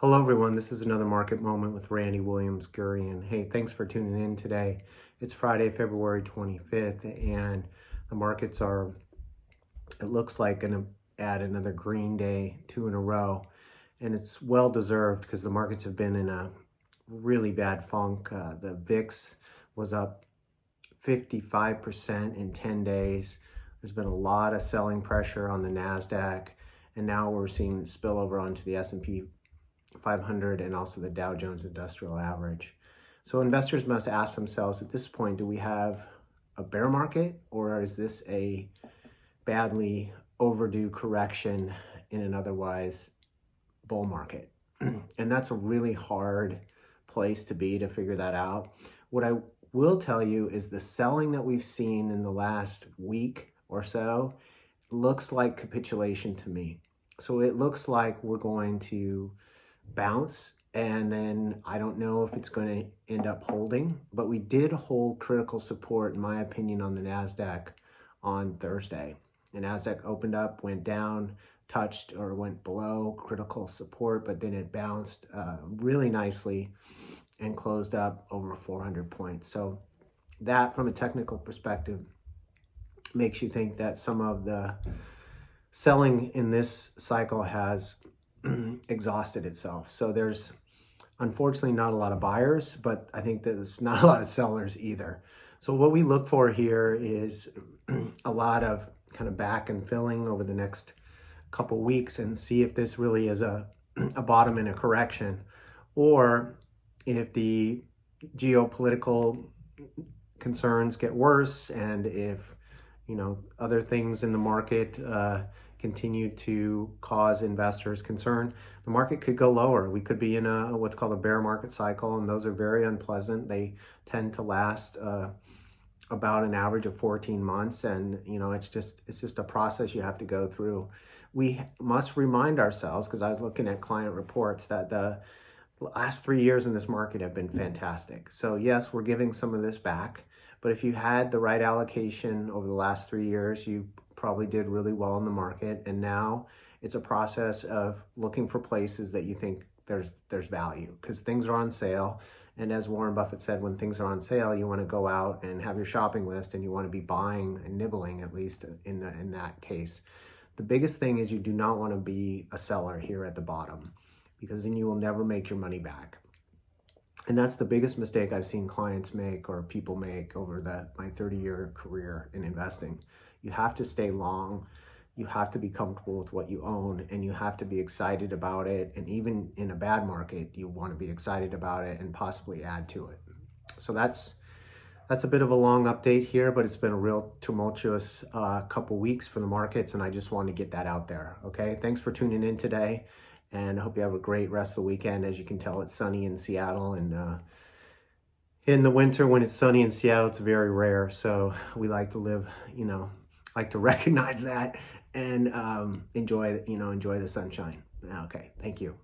Hello, everyone. This is another market moment with Randy Williams Gurian. Hey, thanks for tuning in today. It's Friday, February 25th, and the markets are, it looks like, going to add another green day, two in a row. And it's well deserved because the markets have been in a really bad funk. The VIX was up 55% in 10 days. There's been a lot of selling pressure on the NASDAQ, and now we're seeing spillover onto the S&P 500 and also the Dow Jones Industrial Average. So investors must ask themselves at this point, do we have a bear market, or is this a badly overdue correction in an otherwise bull market? And that's a really hard place to be to figure that out. What I will tell you is the selling that we've seen in the last week or so looks like capitulation to me. So it looks like we're going to bounce, and then I don't know if it's going to end up holding, but we did hold critical support, in my opinion, on the NASDAQ on Thursday. The NASDAQ opened up, went down, touched or went below critical support, but then it bounced really nicely and closed up over 400 points. So that, from a technical perspective, makes you think that some of the selling in this cycle has exhausted itself. So there's unfortunately not a lot of buyers, but I think there's not a lot of sellers either. So what we look for here is a lot of kind of back and filling over the next couple weeks and see if this really is a bottom in a correction, or if the geopolitical concerns get worse and if other things in the market continue to cause investors concern, the market could go lower. We could be in a what's called a bear market cycle, and those are very unpleasant. They tend to last about an average of 14 months, and it's just a process you have to go through. We must remind ourselves, because I was looking at client reports, that the last 3 years in this market have been fantastic. So yes, we're giving some of this back, but if you had the right allocation over the last 3 years, you probably did really well in the market. And now it's a process of looking for places that you think there's value, because things are on sale. And as Warren Buffett said, when things are on sale, you want to go out and have your shopping list, and you want to be buying and nibbling, at least in that case. The biggest thing is you do not want to be a seller here at the bottom, because then you will never make your money back. And that's the biggest mistake I've seen clients make or people make over my 30-year career in investing. You have to stay long. You have to be comfortable with what you own, and you have to be excited about it. And even in a bad market, you want to be excited about it and possibly add to it. So that's a bit of a long update here, but it's been a real tumultuous couple weeks for the markets, and I just want to get that out there. Okay, thanks for tuning in today, and I hope you have a great rest of the weekend. As you can tell, it's sunny in Seattle, and in the winter when it's sunny in Seattle, it's very rare. So we like to live, like to recognize that and enjoy the sunshine. Okay, thank you.